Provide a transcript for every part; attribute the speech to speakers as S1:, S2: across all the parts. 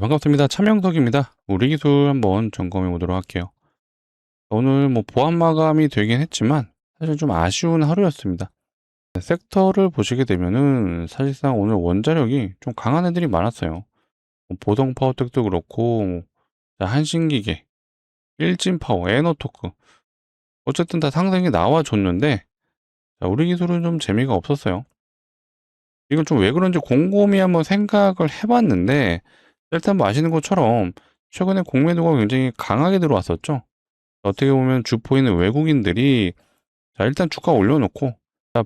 S1: 반갑습니다. 차명석입니다. 우리 기술 한번 점검해 보도록 할게요. 오늘 보합 마감이 되긴 했지만 사실 좀 아쉬운 하루였습니다. 섹터를 보시게 되면은 사실상 오늘 원자력이 좀 강한 애들이 많았어요. 보성 파워텍도 그렇고 한신기계, 일진파워, 에너토크 어쨌든 다 상승이 나와줬는데 우리 기술은 좀 재미가 없었어요. 이건 좀 왜 그런지 곰곰이 한번 생각을 해봤는데 일단 아시는 것처럼 최근에 공매도가 굉장히 강하게 들어왔었죠. 어떻게 보면 주포있는 외국인들이 일단 주가 올려놓고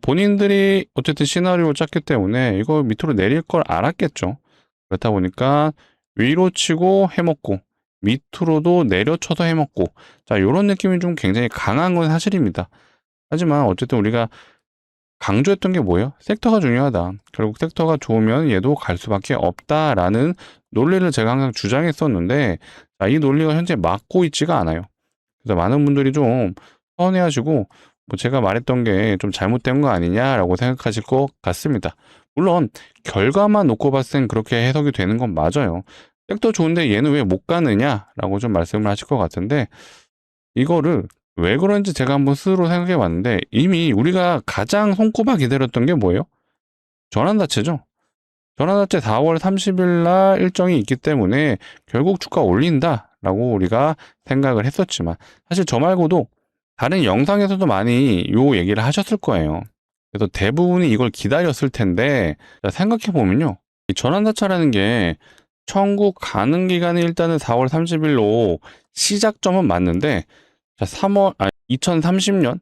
S1: 본인들이 어쨌든 시나리오를 짰기 때문에 이거 밑으로 내릴 걸 알았겠죠. 그렇다 보니까 위로 치고 해먹고 밑으로도 내려쳐서 해먹고 이런 느낌이 좀 굉장히 강한 건 사실입니다. 하지만 어쨌든 우리가 강조했던 게 뭐예요? 섹터가 중요하다. 결국 섹터가 좋으면 얘도 갈 수밖에 없다라는 논리를 제가 항상 주장했었는데 이 논리가 현재 맞고 있지가 않아요. 그래서 많은 분들이 좀 서운해하시고 제가 말했던 게 좀 잘못된 거 아니냐라고 생각하실 것 같습니다. 물론 결과만 놓고 봤을 땐 그렇게 해석이 되는 건 맞아요. 섹터 좋은데 얘는 왜 못 가느냐라고 좀 말씀을 하실 것 같은데 이거를 왜 그런지 제가 한번 스스로 생각해 봤는데 이미 우리가 가장 손꼽아 기다렸던 게 뭐예요? 전환자체죠. 전환자체 4월 30일 날 일정이 있기 때문에 결국 주가 올린다라고 우리가 생각을 했었지만 사실 저 말고도 다른 영상에서도 많이 요 얘기를 하셨을 거예요. 그래서 대부분이 이걸 기다렸을 텐데 생각해 보면요. 이 전환자차라는 게 청구 가능 기간이 일단은 4월 30일로 시작점은 맞는데 2030년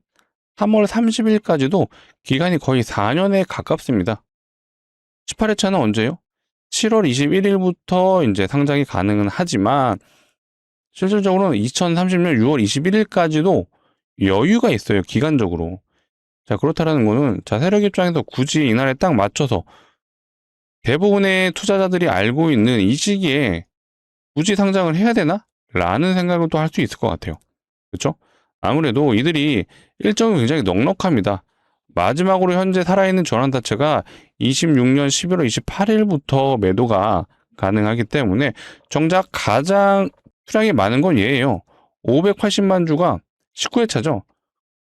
S1: 3월 30일까지도 기간이 거의 4년에 가깝습니다. 18회차는 언제요? 7월 21일부터 이제 상장이 가능은 하지만 실질적으로는 2030년 6월 21일까지도 여유가 있어요. 기간적으로. 그렇다라는 거는 세력 입장에서 굳이 이날에 딱 맞춰서 대부분의 투자자들이 알고 있는 이 시기에 굳이 상장을 해야 되나? 라는 생각을 또 할 수 있을 것 같아요. 그렇죠? 아무래도 이들이 일정이 굉장히 넉넉합니다. 마지막으로 현재 살아있는 전환자체가 26년 11월 28일부터 매도가 가능하기 때문에 정작 가장 수량이 많은 건 얘예요. 580만 주가 19회차죠.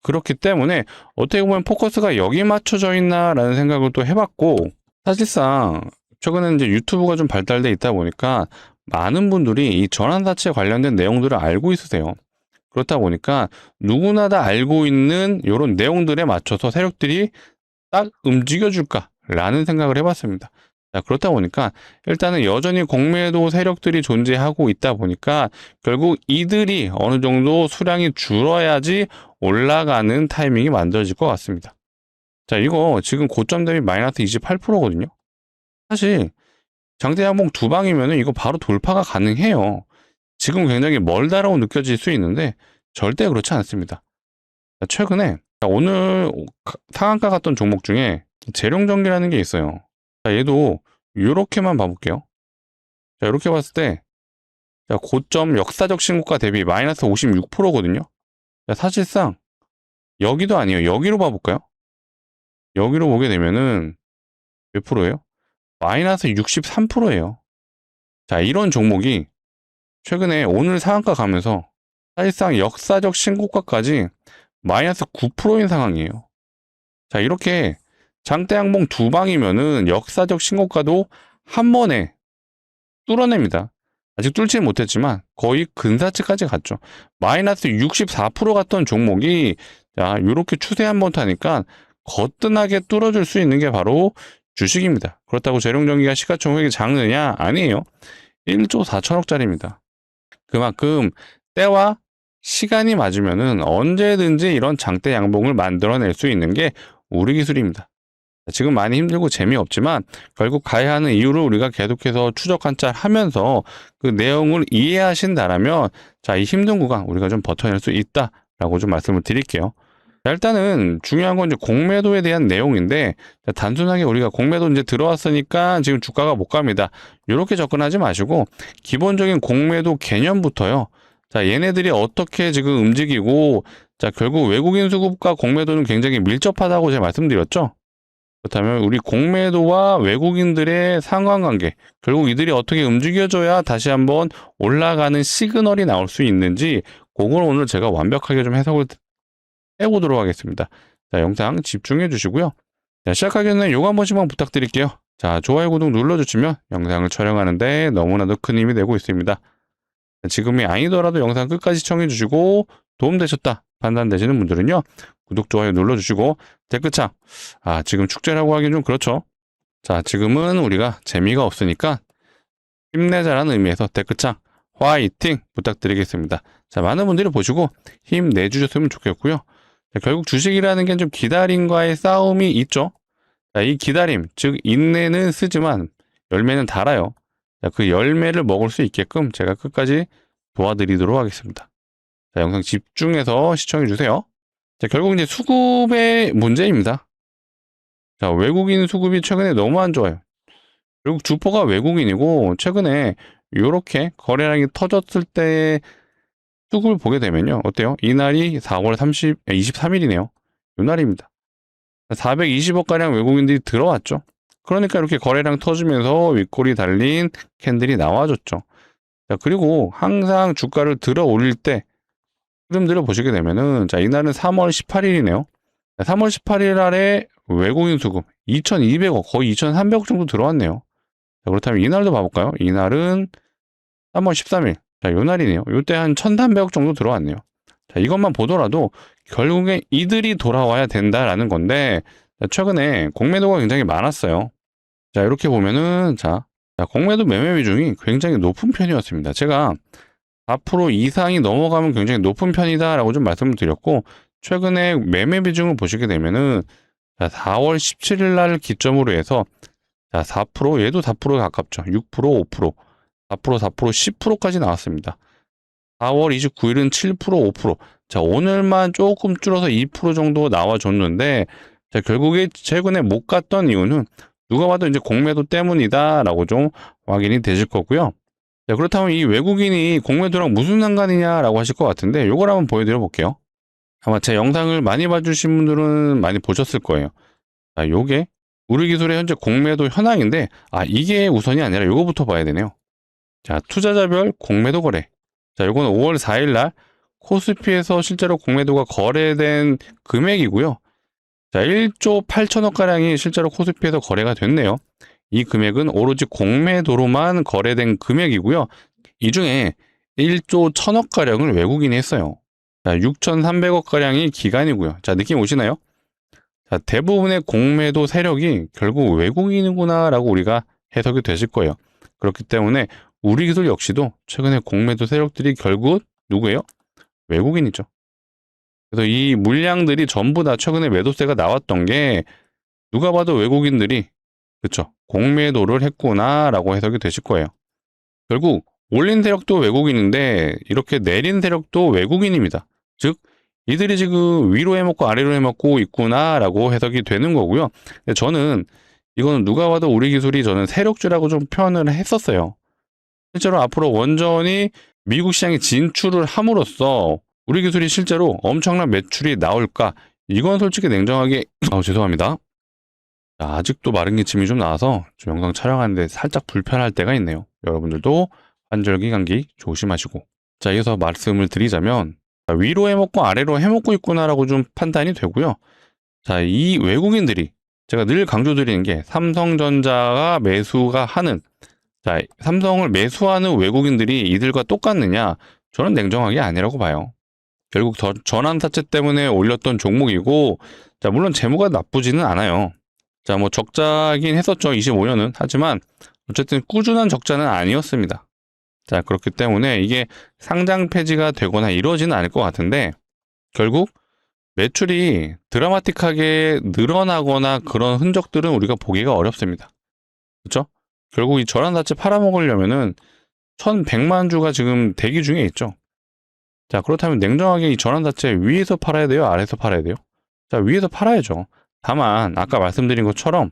S1: 그렇기 때문에 어떻게 보면 포커스가 여기 맞춰져 있나라는 생각을 또 해봤고 사실상 최근에 이제 유튜브가 좀 발달돼 있다 보니까 많은 분들이 이 전환사채 관련된 내용들을 알고 있으세요. 그렇다 보니까 누구나 다 알고 있는 이런 내용들에 맞춰서 세력들이 딱 움직여줄까라는 생각을 해봤습니다. 그렇다 보니까 일단은 여전히 공매도 세력들이 존재하고 있다 보니까 결국 이들이 어느 정도 수량이 줄어야지 올라가는 타이밍이 만들어질 것 같습니다. 이거 지금 고점 대비 마이너스 28%거든요. 사실 장대 양봉 두 방이면 이거 바로 돌파가 가능해요. 지금 굉장히 멀다라고 느껴질 수 있는데 절대 그렇지 않습니다. 최근에 오늘 상한가 갔던 종목 중에 재룡전기라는 게 있어요. 얘도 이렇게만 봐볼게요. 이렇게 봤을 때 고점 역사적 신고가 대비 마이너스 56%거든요. 사실상 여기도 아니에요. 여기로 봐볼까요? 여기로 보게 되면은 몇 프로예요? 마이너스 63%예요. 이런 종목이 최근에 오늘 상한가 가면서 사실상 역사적 신고가까지 마이너스 9%인 상황이에요. 이렇게 장대 양봉 두 방이면은 역사적 신고가도 한 번에 뚫어냅니다. 아직 뚫지는 못했지만 거의 근사치까지 갔죠. 마이너스 64% 갔던 종목이 이렇게 추세 한번 타니까 거뜬하게 뚫어줄 수 있는 게 바로 주식입니다. 그렇다고 재룡전기가 시가총액이 작느냐? 아니에요. 1조 4천억짜리입니다. 그만큼 때와 시간이 맞으면은 언제든지 이런 장대 양봉을 만들어낼 수 있는 게 우리 기술입니다. 지금 많이 힘들고 재미없지만 결국 가야 하는 이유를 우리가 계속해서 추적 관찰 하면서 그 내용을 이해하신다라면 이 힘든 구간 우리가 좀 버텨낼 수 있다라고 좀 말씀을 드릴게요. 일단은 중요한 건 이제 공매도에 대한 내용인데 단순하게 우리가 공매도 이제 들어왔으니까 지금 주가가 못 갑니다. 이렇게 접근하지 마시고 기본적인 공매도 개념부터요. 얘네들이 어떻게 지금 움직이고 결국 외국인 수급과 공매도는 굉장히 밀접하다고 제가 말씀드렸죠. 그렇다면 우리 공매도와 외국인들의 상관관계, 결국 이들이 어떻게 움직여줘야 다시 한번 올라가는 시그널이 나올 수 있는지, 그걸 오늘 제가 완벽하게 좀 해석을 해보도록 하겠습니다. 자, 영상 집중해 주시고요. 자, 시작하기 전에 요거 한 번씩만 부탁드릴게요. 자, 좋아요, 구독 눌러주시면 영상을 촬영하는데 너무나도 큰 힘이 되고 있습니다. 지금이 아니더라도 영상 끝까지 시청해 주시고 도움되셨다 판단되시는 분들은요, 구독, 좋아요 눌러주시고 댓글창, 지금 축제라고 하긴 좀 그렇죠. 자, 지금은 우리가 재미가 없으니까 힘내자라는 의미에서 댓글창 화이팅 부탁드리겠습니다. 자, 많은 분들이 보시고 힘내주셨으면 좋겠고요. 자, 결국 주식이라는 게 좀 기다림과의 싸움이 있죠. 자, 이 기다림, 즉 인내는 쓰지만 열매는 달아요. 자, 그 열매를 먹을 수 있게끔 제가 끝까지 도와드리도록 하겠습니다. 자, 영상 집중해서 시청해 주세요. 자, 결국 이제 수급의 문제입니다. 자, 외국인 수급이 최근에 너무 안 좋아요. 결국 주포가 외국인이고, 최근에 이렇게 거래량이 터졌을 때 수급을 보게 되면요, 어때요? 이날이 4월 23일이네요. 이 날입니다. 420억 가량 외국인들이 들어왔죠. 그러니까 이렇게 거래량 터지면서 윗골이 달린 캔들이 나와줬죠. 자, 그리고 항상 주가를 들어 올릴 때 흐름들을 보시게 되면은, 자, 이날은 3월 18일이네요. 3월 18일 날에 외국인 수급 2,200억, 거의 2,300억 정도 들어왔네요. 자, 그렇다면 이날도 봐볼까요? 이날은 3월 13일. 자, 요 날이네요. 요때 한 1,300억 정도 들어왔네요. 자, 이것만 보더라도 결국에 이들이 돌아와야 된다라는 건데, 자, 최근에 공매도가 굉장히 많았어요. 자, 이렇게 보면은, 자, 공매도 매매 비중이 굉장히 높은 편이었습니다. 제가 4% 이상이 넘어가면 굉장히 높은 편이다라고 좀 말씀을 드렸고, 최근에 매매 비중을 보시게 되면은, 자, 4월 17일 날 기점으로 해서, 자, 4%, 얘도 4%에 가깝죠. 6%, 5%, 4%, 4%, 10%까지 나왔습니다. 4월 29일은 7%, 5%. 자, 오늘만 조금 줄어서 2% 정도 나와줬는데, 자, 결국에 최근에 못 갔던 이유는 누가 봐도 이제 공매도 때문이다라고 좀 확인이 되실 거고요. 자, 그렇다면 이 외국인이 공매도랑 무슨 상관이냐라고 하실 것 같은데, 요걸 한번 보여드려 볼게요. 아마 제 영상을 많이 봐주신 분들은 많이 보셨을 거예요. 자, 요게 우리 기술의 현재 공매도 현황인데, 이게 우선이 아니라 요거부터 봐야 되네요. 자, 투자자별 공매도 거래. 자, 요거는 5월 4일 날 코스피에서 실제로 공매도가 거래된 금액이고요. 자, 1조 8천억 가량이 실제로 코스피에서 거래가 됐네요. 이 금액은 오로지 공매도로만 거래된 금액이고요. 이 중에 1조 1천억 가량을 외국인이 했어요. 자, 6,300억 가량이 기관이고요. 자, 느낌 오시나요? 자, 대부분의 공매도 세력이 결국 외국인이구나라고 우리가 해석이 되실 거예요. 그렇기 때문에 우리 기술 역시도 최근에 공매도 세력들이 결국 누구예요? 외국인이죠. 그래서 이 물량들이 전부 다 최근에 매도세가 나왔던 게 누가 봐도 외국인들이, 그쵸, 공매도를 했구나라고 해석이 되실 거예요. 결국 올린 세력도 외국인인데 이렇게 내린 세력도 외국인입니다. 즉 이들이 지금 위로 해먹고 아래로 해먹고 있구나라고 해석이 되는 거고요. 근데 저는 이거는 누가 봐도 우리 기술이, 저는 세력주라고 좀 표현을 했었어요. 실제로 앞으로 원전이 미국 시장에 진출을 함으로써 우리 기술이 실제로 엄청난 매출이 나올까? 이건 솔직히 냉정하게 죄송합니다. 자, 아직도 마른 기침이 좀 나와서 좀 영상 촬영하는데 살짝 불편할 때가 있네요. 여러분들도 환절기 감기 조심하시고. 자, 이어서 말씀을 드리자면, 위로 해먹고 아래로 해먹고 있구나라고 좀 판단이 되고요. 자, 이 외국인들이, 제가 늘 강조드리는 게 삼성전자가 매수가 하는, 자, 삼성을 매수하는 외국인들이 이들과 똑같느냐? 저는 냉정하게 아니라고 봐요. 결국 전환사채 때문에 올렸던 종목이고, 자, 물론 재무가 나쁘지는 않아요. 자, 뭐 적자긴 했었죠, 25년은. 하지만 어쨌든 꾸준한 적자는 아니었습니다. 자, 그렇기 때문에 이게 상장 폐지가 되거나 이러지는 않을 것 같은데, 결국 매출이 드라마틱하게 늘어나거나 그런 흔적들은 우리가 보기가 어렵습니다. 그렇죠? 결국 이 전환사채 팔아먹으려면은 1,100만 주가 지금 대기 중에 있죠. 자, 그렇다면 냉정하게 이 전환사채 위에서 팔아야 돼요? 아래에서 팔아야 돼요? 자, 위에서 팔아야죠. 다만 아까 말씀드린 것처럼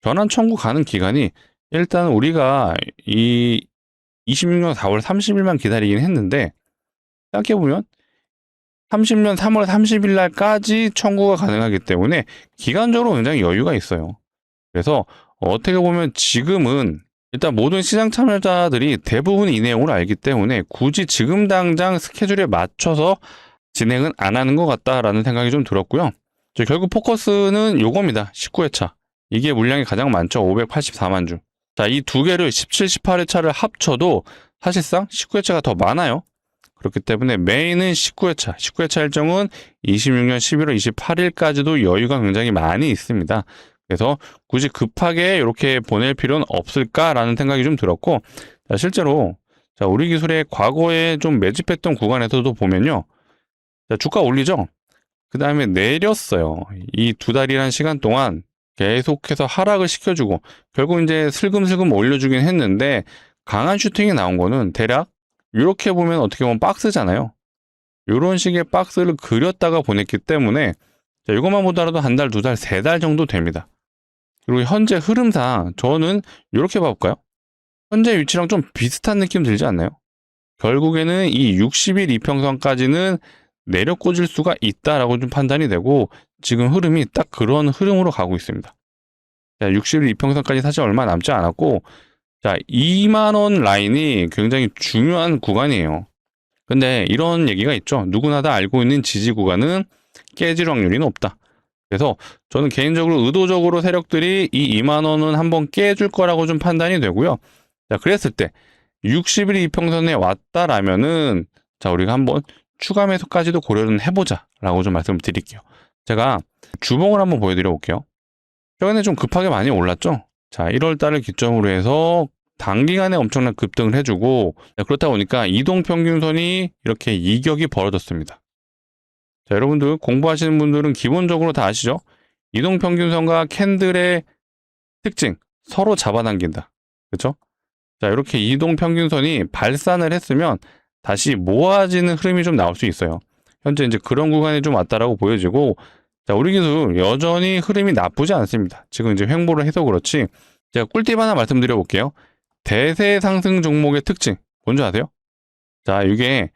S1: 전환 청구 가는 기간이, 일단 우리가 이 26년 4월 30일만 기다리긴 했는데, 생각해보면 30년 3월 30일 날까지 청구가 가능하기 때문에 기간적으로 굉장히 여유가 있어요. 그래서 어떻게 보면 지금은 일단 모든 시장 참여자들이 대부분 이 내용을 알기 때문에 굳이 지금 당장 스케줄에 맞춰서 진행은 안 하는 것 같다라는 생각이 좀 들었고요. 결국 포커스는 요겁니다. 19회차. 이게 물량이 가장 많죠. 584만 주. 자, 이 두 개를 17, 18회차를 합쳐도 사실상 19회차가 더 많아요. 그렇기 때문에 메인은 19회차. 19회차 일정은 26년 11월 28일까지도 여유가 굉장히 많이 있습니다. 그래서 굳이 급하게 이렇게 보낼 필요는 없을까라는 생각이 좀 들었고, 자, 실제로 우리 기술의 과거에 좀 매집했던 구간에서도 보면요. 자, 주가 올리죠? 그 다음에 내렸어요. 이 두 달이라는 시간 동안 계속해서 하락을 시켜주고, 결국 이제 슬금슬금 올려주긴 했는데, 강한 슈팅이 나온 거는 대략, 이렇게 보면 어떻게 보면 박스잖아요. 이런 식의 박스를 그렸다가 보냈기 때문에, 자, 이것만 보더라도 한 달, 두 달, 세 달 정도 됩니다. 그리고 현재 흐름상 저는 이렇게 봐볼까요? 현재 위치랑 좀 비슷한 느낌 들지 않나요? 결국에는 이 60일 이평선까지는 내려 꽂을 수가 있다라고 좀 판단이 되고 지금 흐름이 딱 그런 흐름으로 가고 있습니다. 자, 60일 이평선까지 사실 얼마 남지 않았고 자, 2만 원 라인이 굉장히 중요한 구간이에요. 근데 이런 얘기가 있죠. 누구나 다 알고 있는 지지 구간은 깨질 확률이 높다. 그래서 저는 개인적으로 의도적으로 세력들이 이 2만 원은 한번 깨줄 거라고 좀 판단이 되고요. 자, 그랬을 때 60일 이평선에 왔다라면은 자, 우리가 한번 추가 매수까지도 고려는 해보자 라고 좀 말씀을 드릴게요. 제가 주봉을 한번 보여드려 볼게요. 최근에 좀 급하게 많이 올랐죠. 자, 1월 달을 기점으로 해서 단기간에 엄청난 급등을 해주고 그렇다 보니까 이동평균선이 이렇게 이격이 벌어졌습니다. 자, 여러분들 공부하시는 분들은 기본적으로 다 아시죠? 이동평균선과 캔들의 특징 서로 잡아당긴다. 그렇죠? 자, 이렇게 이동평균선이 발산을 했으면 다시 모아지는 흐름이 좀 나올 수 있어요. 현재 이제 그런 구간이 좀 왔다라고 보여지고 자, 우리 기술 여전히 흐름이 나쁘지 않습니다. 지금 이제 횡보를 해서 그렇지. 제가 꿀팁 하나 말씀드려 볼게요. 대세 상승 종목의 특징 뭔지 아세요? 자, 이게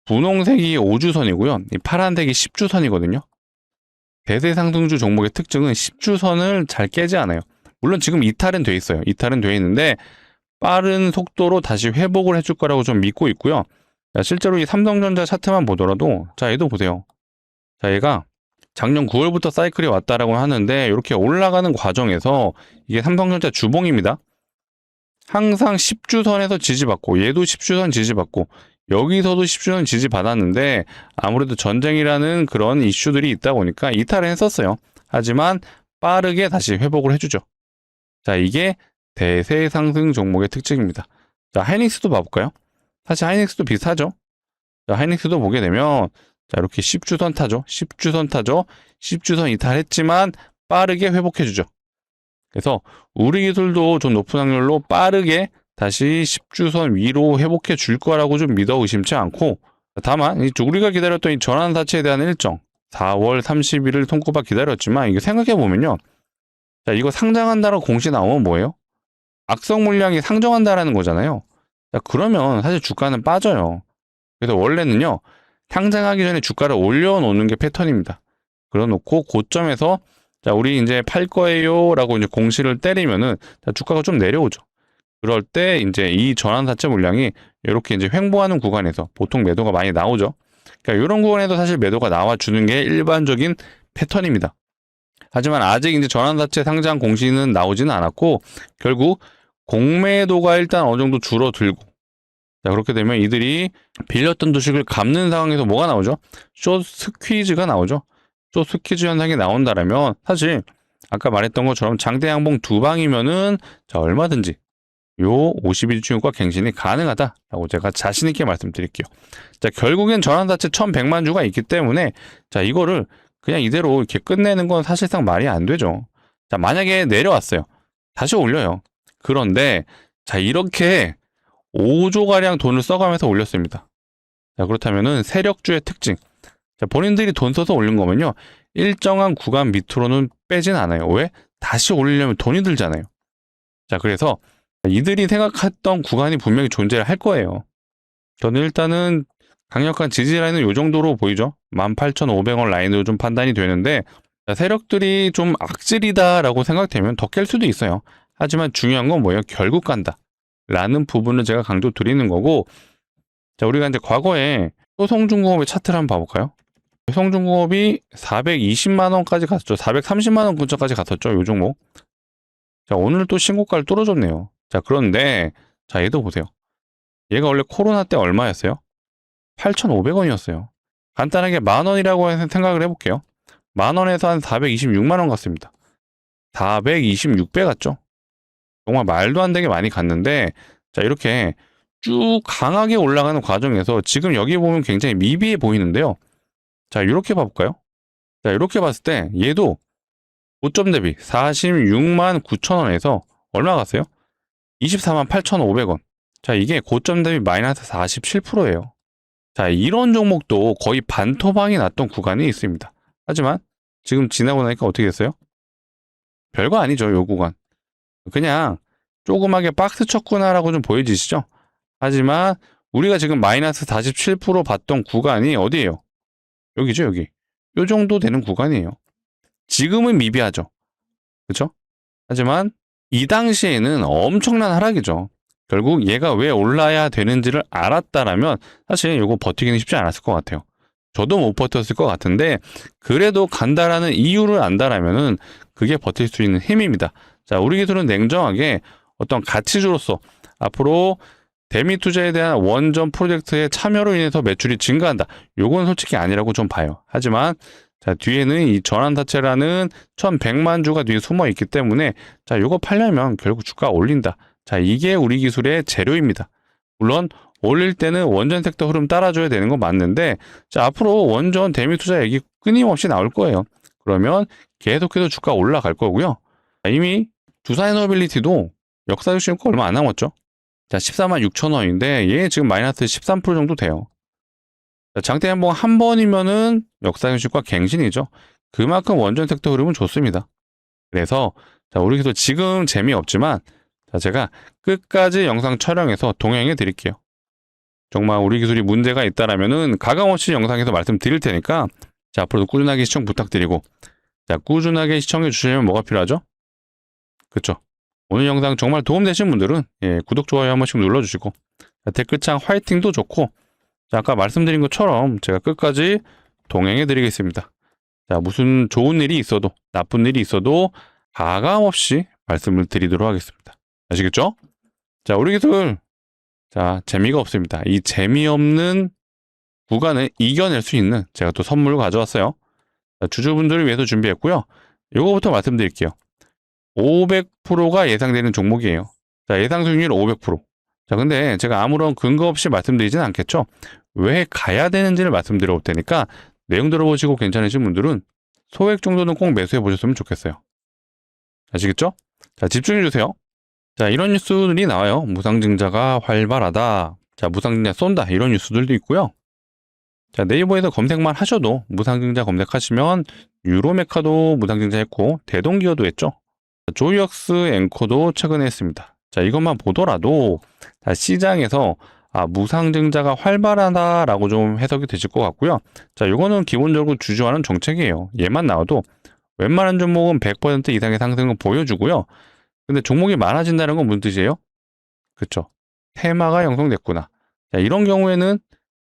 S1: 분홍색이 5주선이고요. 이 파란색이 10주선이거든요. 대세 상승주 종목의 특징은 10주선을 잘 깨지 않아요. 물론 지금 이탈은 돼 있어요. 이탈은 돼 있는데 빠른 속도로 다시 회복을 해줄 거라고 좀 믿고 있고요. 자, 실제로 이 삼성전자 차트만 보더라도 자, 얘도 보세요. 자, 얘가 작년 9월부터 사이클이 왔다라고 하는데 이렇게 올라가는 과정에서 이게 삼성전자 주봉입니다. 항상 10주선에서 지지받고 얘도 10주선 지지받고 여기서도 10주선 지지받았는데 아무래도 전쟁이라는 그런 이슈들이 있다 보니까 이탈을 했었어요. 하지만 빠르게 다시 회복을 해주죠. 자, 이게 대세 상승 종목의 특징입니다. 자, 하이닉스도 봐볼까요? 사실 하이닉스도 비슷하죠. 자, 하이닉스도 보게 되면 자, 이렇게 10주선 타죠. 10주선 타죠. 10주선 이탈했지만 빠르게 회복해주죠. 그래서 우리 기술도 좀 높은 확률로 빠르게 다시 10주선 위로 회복해 줄 거라고 좀 믿어 의심치 않고 다만 우리가 기다렸던 이 전환사채에 대한 일정 4월 30일을 손꼽아 기다렸지만 이게 생각해 보면요. 자, 이거 상장한다라고 공시 나오면 뭐예요? 악성 물량이 상정한다라는 거잖아요. 자, 그러면 사실 주가는 빠져요. 그래서 원래는요. 상장하기 전에 주가를 올려놓는 게 패턴입니다. 그래놓고 고점에서 자, 우리 이제 팔 거예요라고 이제 공시를 때리면은 자, 주가가 좀 내려오죠. 그럴 때 이제 이 전환사채 물량이 이렇게 이제 횡보하는 구간에서 보통 매도가 많이 나오죠. 그러니까 이런 구간에도 사실 매도가 나와주는 게 일반적인 패턴입니다. 하지만 아직 이제 전환사채 상장 공시는 나오지는 않았고 결국 공매도가 일단 어느 정도 줄어들고 자, 그렇게 되면 이들이 빌렸던 주식을 갚는 상황에서 뭐가 나오죠? 숏 스퀴즈가 나오죠. 숏 스퀴즈 현상이 나온다라면 사실 아까 말했던 것처럼 장대 양봉 두 방이면은 자, 얼마든지 요 52주 중국과 갱신이 가능하다라고 제가 자신 있게 말씀드릴게요. 자, 결국엔 전환사채 1,100만 주가 있기 때문에 자, 이거를 그냥 이대로 이렇게 끝내는 건 사실상 말이 안 되죠. 자, 만약에 내려왔어요. 다시 올려요. 그런데 자, 이렇게 5조가량 돈을 써가면서 올렸습니다. 자, 그렇다면은 세력주의 특징. 자, 본인들이 돈 써서 올린 거면요. 일정한 구간 밑으로는 빼진 않아요. 왜? 다시 올리려면 돈이 들잖아요. 자, 그래서 이들이 생각했던 구간이 분명히 존재를 할 거예요. 저는 일단은 강력한 지지 라인은 이 정도로 보이죠. 18,500원 라인으로 좀 판단이 되는데 자, 세력들이 좀 악질이다라고 생각되면 더 깰 수도 있어요. 하지만 중요한 건 뭐예요? 결국 간다. 라는 부분을 제가 강조 드리는 거고, 자, 우리가 이제 과거에 효성중공업의 차트를 한번 봐볼까요? 효성중공업이 420만 원까지 갔었죠. 430만 원 근처까지 갔었죠. 요 종목. 자, 오늘 또 신고가를 뚫어줬네요. 자, 그런데 자, 얘도 보세요. 얘가 원래 코로나 때 얼마였어요? 8,500원이었어요. 간단하게 만 원이라고 생각을 해볼게요. 만 원에서 한 426만 원 갔습니다. 426배 갔죠. 정말 말도 안 되게 많이 갔는데, 자, 이렇게 쭉 강하게 올라가는 과정에서 지금 여기 보면 굉장히 미비해 보이는데요. 자, 이렇게 봐볼까요? 자, 이렇게 봤을 때 얘도 고점 대비 46만 9천 원에서 얼마 갔어요? 24만 8,500원. 자, 이게 고점 대비 마이너스 47%예요. 자, 이런 종목도 거의 반토막이 났던 구간이 있습니다. 하지만 지금 지나고 나니까 어떻게 됐어요? 별거 아니죠, 요 구간. 그냥 조그맣게 박스 쳤구나라고 좀 보여지시죠? 하지만 우리가 지금 마이너스 47% 봤던 구간이 어디예요? 여기죠, 여기. 요 정도 되는 구간이에요. 지금은 미비하죠. 그렇죠? 하지만 이 당시에는 엄청난 하락이죠. 결국 얘가 왜 올라야 되는지를 알았다라면 사실 이거 버티기는 쉽지 않았을 것 같아요. 저도 못 버텼을 것 같은데 그래도 간다라는 이유를 안다라면은 그게 버틸 수 있는 힘입니다. 자, 우리 기술은 냉정하게 어떤 가치주로서 앞으로 대미 투자에 대한 원전 프로젝트의 참여로 인해서 매출이 증가한다. 요건 솔직히 아니라고 좀 봐요. 하지만 자, 뒤에는 이 전환사채라는 1100만 주가 뒤에 숨어 있기 때문에 자, 요거 팔려면 결국 주가 올린다. 자, 이게 우리 기술의 재료입니다. 물론 올릴 때는 원전 섹터 흐름 따라줘야 되는 건 맞는데 자, 앞으로 원전 대미 투자 얘기 끊임없이 나올 거예요. 그러면 계속해서 주가 올라갈 거고요. 자, 이미 두산에너빌리티도 역사 유신 거 얼마 안 남았죠. 자, 14만 6천 원인데 얘 지금 마이너스 13% 정도 돼요. 자, 장대 한번 한 번이면은 역사 현실과 갱신이죠. 그만큼 원전 섹터 흐름은 좋습니다. 그래서 자, 우리 기술 지금 재미없지만 자, 제가 끝까지 영상 촬영해서 동행해 드릴게요. 정말 우리 기술이 문제가 있다라면은 가감없이 영상에서 말씀드릴 테니까 자, 앞으로도 꾸준하게 시청 부탁드리고 자, 꾸준하게 시청해 주시려면 뭐가 필요하죠? 그쵸? 오늘 영상 정말 도움되신 분들은 구독, 좋아요 한 번씩 눌러주시고 자, 댓글창 화이팅도 좋고 자, 아까 말씀드린 것처럼 제가 끝까지 동행해 드리겠습니다. 자, 무슨 좋은 일이 있어도 나쁜 일이 있어도 가감없이 말씀을 드리도록 하겠습니다. 아시겠죠? 자, 우리 기술 자, 재미가 없습니다. 이 재미없는 구간을 이겨낼 수 있는 제가 또 선물을 가져왔어요. 자, 주주분들을 위해서 준비했고요. 요거부터 말씀드릴게요. 500%가 예상되는 종목이에요. 자, 예상 수익률 500%. 자, 근데 제가 아무런 근거 없이 말씀드리진 않겠죠. 왜 가야 되는지를 말씀드려 볼 테니까 내용 들어보시고 괜찮으신 분들은 소액 정도는 꼭 매수해 보셨으면 좋겠어요. 아시겠죠? 자, 집중해 주세요. 자, 이런 뉴스들이 나와요. 무상증자가 활발하다. 자, 무상증자 쏜다. 이런 뉴스들도 있고요. 자, 네이버에서 검색만 하셔도 무상증자 검색하시면 유로메카도 무상증자 했고 대동기어도 했죠. 조이역스 앵커도 최근에 했습니다. 자, 이것만 보더라도 시장에서 무상증자가 활발하다라고 좀 해석이 되실 것 같고요. 자, 이거는 기본적으로 주주하는 정책이에요. 얘만 나와도 웬만한 종목은 100% 이상의 상승을 보여주고요. 근데 종목이 많아진다는 건 무슨 뜻이에요? 그쵸? 테마가 형성됐구나. 자, 이런 경우에는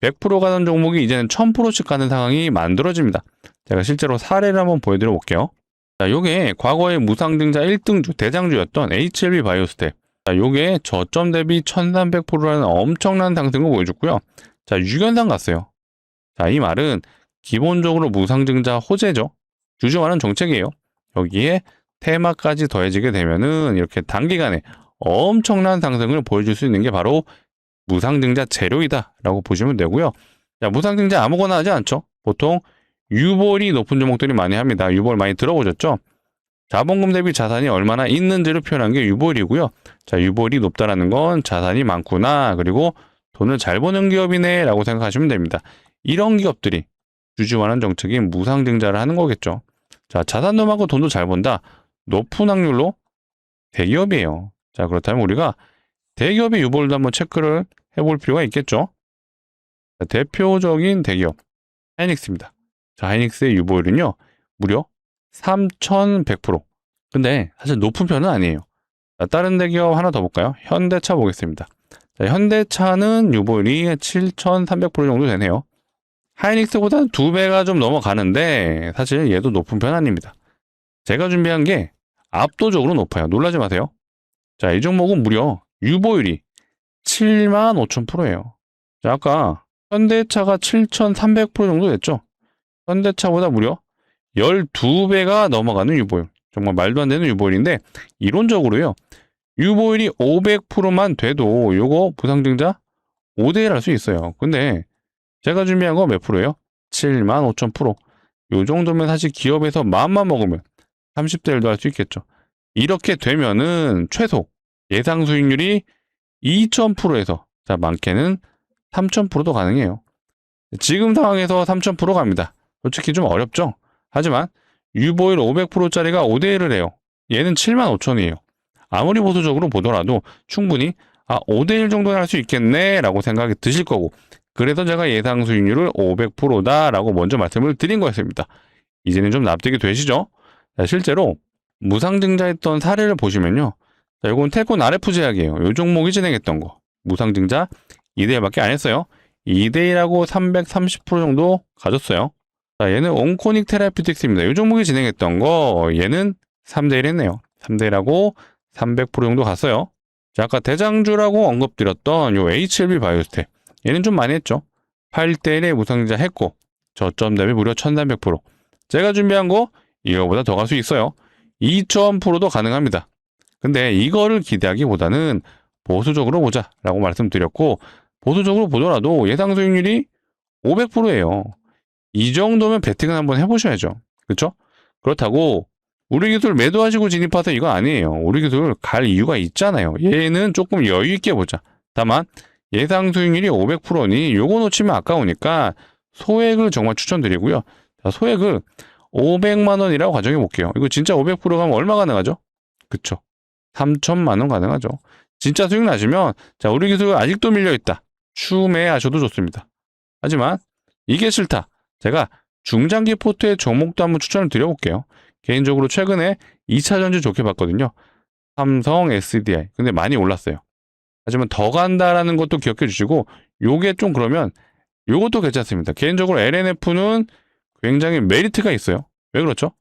S1: 100% 가던 종목이 이제는 1000%씩 가는 상황이 만들어집니다. 제가 실제로 사례를 한번 보여드려 볼게요. 자, 요게 과거의 무상증자 1등주, 대장주였던 HLB 바이오스텝. 자, 요게 저점 대비 1300%라는 엄청난 상승을 보여줬고요. 자, 6연상 갔어요. 자, 이 말은 기본적으로 무상증자 호재죠. 주주하는 정책이에요. 여기에 테마까지 더해지게 되면은 이렇게 단기간에 엄청난 상승을 보여줄 수 있는 게 바로 무상증자 재료이다라고 보시면 되고요. 자, 무상증자 아무거나 하지 않죠. 보통 유볼이 높은 종목들이 많이 합니다. 유볼 많이 들어보셨죠? 자본금 대비 자산이 얼마나 있는지를 표현한 게 유볼이고요. 자, 유볼이 높다라는 건 자산이 많구나. 그리고 돈을 잘 버는 기업이네 라고 생각하시면 됩니다. 이런 기업들이 주주환원 정책인 무상증자를 하는 거겠죠. 자, 자산도 많고 돈도 잘 번다. 높은 확률로 대기업이에요. 자, 그렇다면 우리가 대기업의 유볼도 한번 체크를 해볼 필요가 있겠죠. 자, 대표적인 대기업 하이닉스입니다. 자, 하이닉스의 유볼은요 무려 3,100%. 근데 사실 높은 편은 아니에요. 자, 다른 대기업 하나 더 볼까요? 현대차 보겠습니다. 자, 현대차는 유보율이 7,300% 정도 되네요. 하이닉스보다는 2배가 좀 넘어가는데 사실 얘도 높은 편 아닙니다. 제가 준비한 게 압도적으로 높아요. 놀라지 마세요. 자, 이 종목은 무려 유보율이 75,000%예요. 자, 아까 현대차가 7,300% 정도 됐죠? 현대차보다 무려 12배가 넘어가는 유보율. 정말 말도 안 되는 유보율인데, 이론적으로요, 유보율이 500%만 돼도 요거 부상증자 5대1 할 수 있어요. 근데 제가 준비한 거 몇 프로예요? 75,000%. 요 정도면 사실 기업에서 마음만 먹으면 30대 1도 할 수 있겠죠. 이렇게 되면은 최소 예상 수익률이 2,000%에서 자 많게는 3,000%도 가능해요. 지금 상황에서 3,000% 갑니다. 솔직히 좀 어렵죠? 하지만 유보율 500%짜리가 5대1을 해요. 얘는 75,000이에요. 아무리 보수적으로 보더라도 충분히 5대1 정도는 할 수 있겠네 라고 생각이 드실 거고, 그래서 제가 예상 수익률을 500%다 라고 먼저 말씀을 드린 거였습니다. 이제는 좀 납득이 되시죠? 자, 실제로 무상증자했던 사례를 보시면요, 자, 이건 태권 RF 제약이에요. 이 종목이 진행했던 거 무상증자 2대1밖에 안 했어요. 2대1하고 330% 정도 가졌어요. 자, 얘는 온코닉 테라피틱스입니다. 이 종목이 진행했던 거 얘는 3대1 했네요. 3대1하고 300% 정도 갔어요. 자, 아까 대장주라고 언급드렸던 요 HLB 바이오스텍 얘는 좀 많이 했죠. 8대1에 무상증자 했고 저점 대비 무려 1300%. 제가 준비한 거 이거보다 더 갈 수 있어요. 2000%도 가능합니다. 근데 이거를 기대하기보다는 보수적으로 보자 라고 말씀드렸고, 보수적으로 보더라도 예상 수익률이 500%예요. 이 정도면 베팅은 한번 해보셔야죠. 그렇죠? 그렇다고 우리 기술 매도하시고 진입해서 이거 아니에요. 우리 기술 갈 이유가 있잖아요. 얘는 조금 여유 있게 보자. 다만 예상 수익률이 500%니 요거 놓치면 아까우니까 소액을 정말 추천드리고요. 자, 소액을 500만 원이라고 가정해 볼게요. 이거 진짜 500% 가면 얼마 가능하죠? 그쵸? 3천만 원 가능하죠. 진짜 수익 나시면 자, 우리 기술 아직도 밀려있다. 추매하셔도 좋습니다. 하지만 이게 싫다. 제가 중장기 포트의 종목도 한번 추천을 드려볼게요. 개인적으로 최근에 2차전지 좋게 봤거든요. 삼성 SDI. 근데 많이 올랐어요. 하지만 더 간다라는 것도 기억해 주시고, 요게 좀 그러면 요것도 괜찮습니다. 개인적으로 LNF는 굉장히 메리트가 있어요. 왜 그렇죠?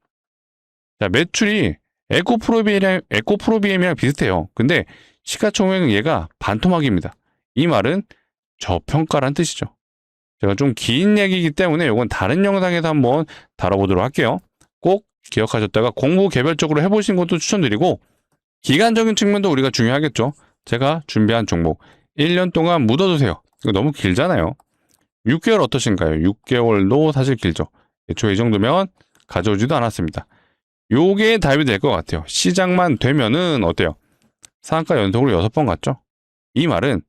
S1: 자, 매출이 에코프로비엠이랑 비슷해요. 근데 시가총액은 얘가 반토막입니다. 이 말은 저평가란 뜻이죠. 제가 좀 긴 얘기이기 때문에 이건 다른 영상에서 한번 다뤄보도록 할게요. 꼭 기억하셨다가 공부 개별적으로 해보신 것도 추천드리고, 기간적인 측면도 우리가 중요하겠죠. 제가 준비한 종목 1년 동안 묻어두세요. 이거 너무 길잖아요. 6개월 어떠신가요? 6개월도 사실 길죠. 애초에 이 정도면 가져오지도 않았습니다. 요게 답이 될 것 같아요. 시작만 되면은 어때요? 상한가 연속으로 6번 갔죠? 이 말은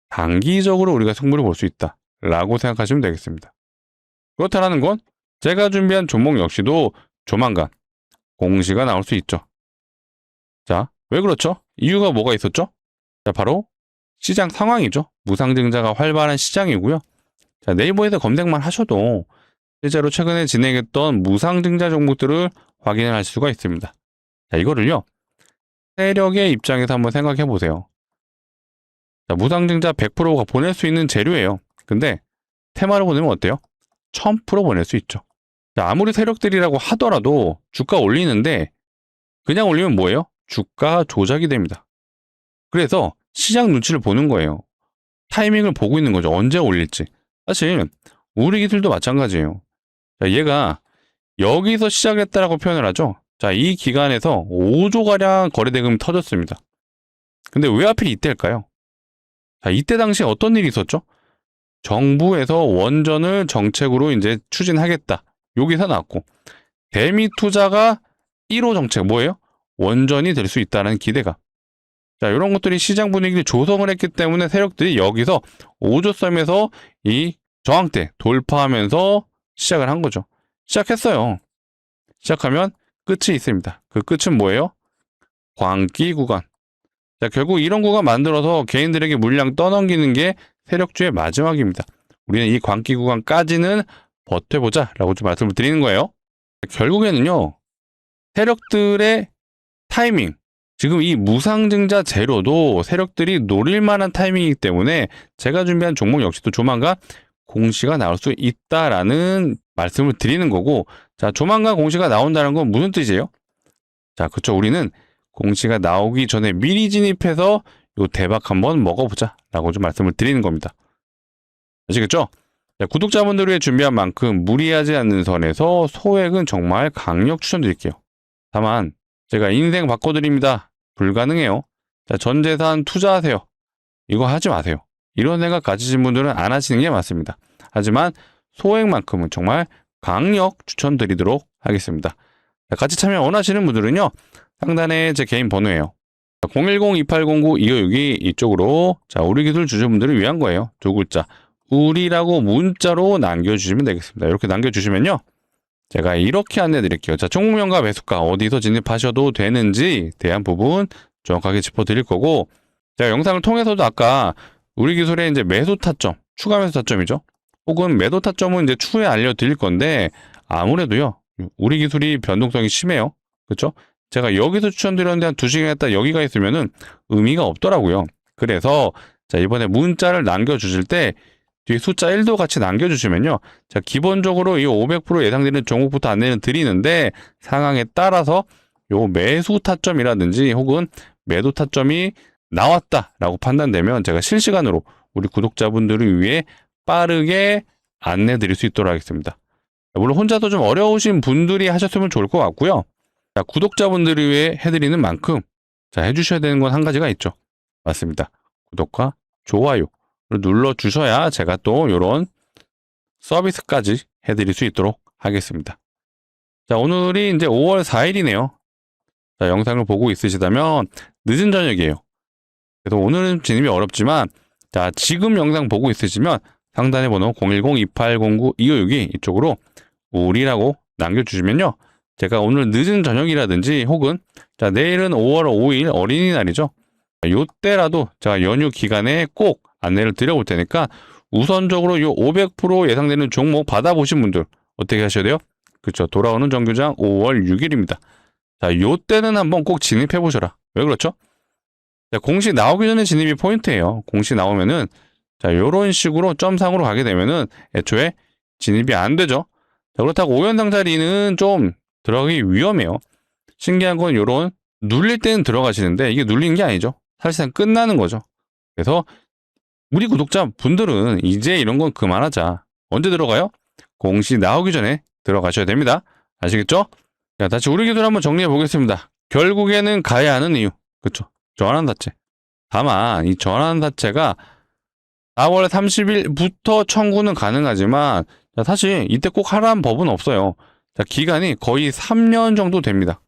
S1: 단기적으로 우리가 승부를 볼 수 있다 라고 생각하시면 되겠습니다. 그렇다는 건 제가 준비한 종목 역시도 조만간 공시가 나올 수 있죠. 자, 왜 그렇죠? 이유가 뭐가 있었죠? 자, 바로 시장 상황이죠. 무상증자가 활발한 시장이고요. 자, 네이버에서 검색만 하셔도 실제로 최근에 진행했던 무상증자 종목들을 확인을 할 수가 있습니다. 자, 이거를요, 세력의 입장에서 한번 생각해 보세요. 자, 무상증자 100%가 보낼 수 있는 재료예요. 근데 테마로 보내면 어때요? 1000% 보낼 수 있죠. 자, 아무리 세력들이라고 하더라도 주가 올리는데 그냥 올리면 뭐예요? 주가 조작이 됩니다. 그래서 시장 눈치를 보는 거예요. 타이밍을 보고 있는 거죠. 언제 올릴지. 사실 우리 기술도 마찬가지예요. 자, 얘가 여기서 시작했다라고 표현을 하죠. 자, 이 기간에서 5조가량 거래대금이 터졌습니다. 근데 왜 하필 이때일까요? 자, 이때 당시에 어떤 일이 있었죠? 정부에서 원전을 정책으로 이제 추진하겠다. 여기서 나왔고, 대미 투자가 1호 정책 뭐예요? 원전이 될 수 있다는 기대가. 자, 이런 것들이 시장 분위기를 조성을 했기 때문에 세력들이 여기서 5조섬에서 이 저항대 돌파하면서 시작을 한 거죠. 시작했어요. 시작하면 끝이 있습니다. 그 끝은 뭐예요? 광기 구간. 자, 결국 이런 구간 만들어서 개인들에게 물량 떠넘기는 게 세력주의 마지막입니다. 우리는 이 광기 구간까지는 버텨보자 라고 좀 말씀을 드리는 거예요. 결국에는요, 세력들의 타이밍, 지금 이 무상증자 재료도 세력들이 노릴 만한 타이밍이기 때문에 제가 준비한 종목 역시도 조만간 공시가 나올 수 있다라는 말씀을 드리는 거고, 자, 조만간 공시가 나온다는 건 무슨 뜻이에요? 자, 그쵸. 우리는 공시가 나오기 전에 미리 진입해서 요 대박 한번 먹어보자 라고 좀 말씀을 드리는 겁니다. 아시겠죠? 자, 구독자분들 위해 준비한 만큼 무리하지 않는 선에서 소액은 정말 강력 추천드릴게요. 다만 제가 인생 바꿔드립니다. 불가능해요. 자, 전 재산 투자하세요. 이거 하지 마세요. 이런 생각 가지신 분들은 안 하시는 게 맞습니다. 하지만 소액만큼은 정말 강력 추천드리도록 하겠습니다. 자, 같이 참여 원하시는 분들은요, 상단에 제 개인 번호예요. 010-2809-2562 이쪽으로, 자, 우리기술 주주분들을 위한 거예요. 두 글자 우리라고 문자로 남겨주시면 되겠습니다. 이렇게 남겨주시면요, 제가 이렇게 안내 드릴게요. 자, 종목명과 매수가 어디서 진입하셔도 되는지 대한 부분 정확하게 짚어드릴 거고, 제가 영상을 통해서도 아까 우리 기술의 이제 매수 타점, 추가 매수 타점이죠. 혹은 매도 타점은 이제 추후에 알려드릴 건데, 아무래도요, 우리 기술이 변동성이 심해요. 그렇죠? 제가 여기서 추천드렸는데 한 2시간 했다 여기가 있으면은 의미가 없더라고요. 그래서 자, 이번에 문자를 남겨주실 때 뒤에 숫자 1도 같이 남겨주시면요, 자, 기본적으로 이 500% 예상되는 종목부터 안내는 드리는데, 상황에 따라서 요 매수 타점이라든지 혹은 매도 타점이 나왔다라고 판단되면 제가 실시간으로 우리 구독자분들을 위해 빠르게 안내 드릴 수 있도록 하겠습니다. 물론 혼자도 좀 어려우신 분들이 하셨으면 좋을 것 같고요. 자, 구독자분들을 위해 해드리는 만큼 자, 해주셔야 되는 건 한 가지가 있죠. 맞습니다. 구독과 좋아요 눌러주셔야 제가 또 이런 서비스까지 해드릴 수 있도록 하겠습니다. 자, 오늘이 이제 5월 4일이네요. 자, 영상을 보고 있으시다면 늦은 저녁이에요. 그래서 오늘은 진입이 어렵지만, 자, 지금 영상 보고 있으시면 상단의 번호 010-2809-2562 이쪽으로 우리라고 남겨주시면요, 제가 오늘 늦은 저녁이라든지 혹은 자, 내일은 5월 5일 어린이날이죠. 요때라도 제가 연휴 기간에 꼭 안내를 드려볼 테니까 우선적으로 요 500% 예상되는 종목 받아보신 분들 어떻게 하셔야 돼요? 그렇죠. 돌아오는 정규장 5월 6일입니다. 자, 요때는 한번 꼭 진입해 보셔라. 왜 그렇죠? 자, 공시 나오기 전에 진입이 포인트예요. 공시 나오면은 자, 요런 식으로 점상으로 가게 되면은 애초에 진입이 안 되죠. 자, 그렇다고 5연상짜리는 좀 들어가기 위험해요. 신기한 건 요런 눌릴 때는 들어가시는데 이게 눌리는 게 아니죠. 사실상 끝나는 거죠. 그래서 우리 구독자 분들은 이제 이런 건 그만하자. 언제 들어가요? 공시 나오기 전에 들어가셔야 됩니다. 아시겠죠? 자, 다시 우리 기술 한번 정리해 보겠습니다. 결국에는 가야 하는 이유. 그렇죠? 전환 사채. 다만 이 전환 사채가 4월 30일부터 청구는 가능하지만, 자, 사실 이때 꼭 하라는 법은 없어요. 자, 기간이 거의 3년 정도 됩니다.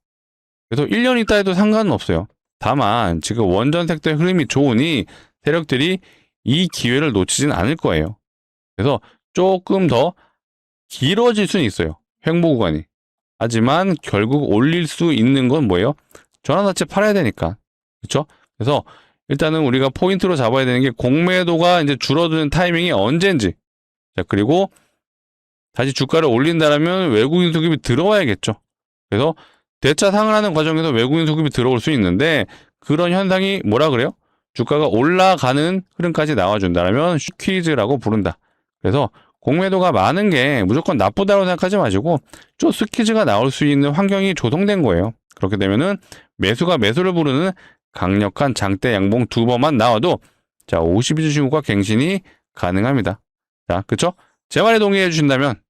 S1: 그래서 1년 있다 해도 상관은 없어요. 다만 지금 원전색대 흐름이 좋으니 세력들이 이 기회를 놓치진 않을 거예요. 그래서 조금 더 길어질 수는 있어요. 횡보 구간이. 하지만 결국 올릴 수 있는 건 뭐예요? 전환사채 팔아야 되니까. 그렇죠? 그래서 일단은 우리가 포인트로 잡아야 되는 게 공매도가 이제 줄어드는 타이밍이 언제인지. 자, 그리고 다시 주가를 올린다라면 외국인 수급이 들어와야겠죠. 그래서 대차 상환하는 과정에서 외국인 수급이 들어올 수 있는데, 그런 현상이 뭐라 그래요? 주가가 올라가는 흐름까지 나와준다면 퀴즈라고 부른다. 그래서 공매도가 많은 게 무조건 나쁘다고 생각하지 마시고 좀 스퀴즈가 나올 수 있는 환경이 조성된 거예요. 그렇게 되면은 매수가 매수를 부르는 강력한 장대 양봉 2번만 나와도 자, 52주 신고가 갱신이 가능합니다. 자, 그쵸? 제 말에 동의해 주신다면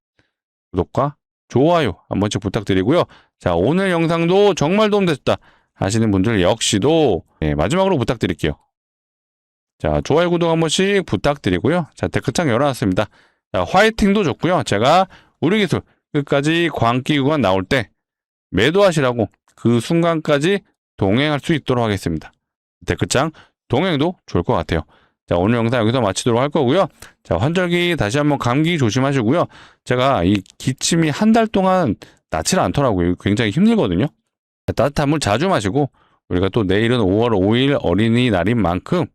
S1: 구독과 좋아요 한 번씩 부탁드리고요. 자, 오늘 영상도 정말 도움됐다 하시는 분들 역시도 마지막으로 부탁드릴게요. 자, 좋아요, 구독 한 번씩 부탁드리고요. 자, 댓글창 열어놨습니다. 자, 화이팅도 좋고요. 제가 우리 기술 끝까지 광기 구간 나올 때 매도하시라고 그 순간까지 동행할 수 있도록 하겠습니다. 댓글창 동행도 좋을 것 같아요. 자, 오늘 영상 여기서 마치도록 할 거고요. 자, 환절기 다시 한번 감기 조심하시고요. 제가 이 기침이 한 달 동안 낫질 않더라고요. 굉장히 힘들거든요. 자, 따뜻한 물 자주 마시고, 우리가 또 내일은 5월 5일 어린이날인 만큼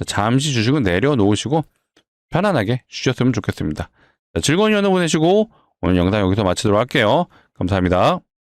S1: 잠시 주식은 내려놓으시고 편안하게 쉬셨으면 좋겠습니다. 자, 즐거운 연휴 보내시고 오늘 영상 여기서 마치도록 할게요. 감사합니다.